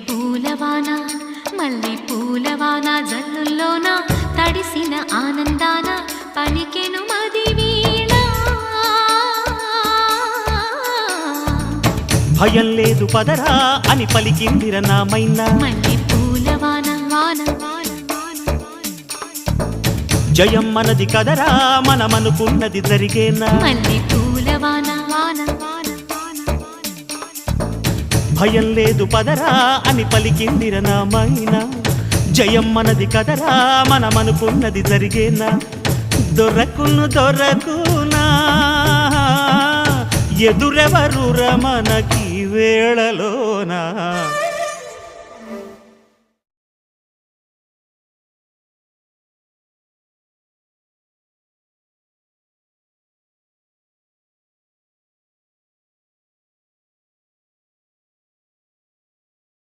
పూలవాన మల్లె పూలవాన జల్లుల్లోన తడిసిన ఆనందాన పలికెను మది వీణ. భయం లేదు పదరా అని పలికిందిర నామైనా. మల్లె పూలవాన వాన జయం మనది కదరా మనమనుకున్నది జరిగేనా. మల్లె పూలవాన వాన భయం లేదు పదరా అని పలికిందిర నామైనా. జయం మనది కదరా మనమనుకున్నది జరిగేనా. దొరకునా ఎదురెవరు రమణకి వేళలోనా.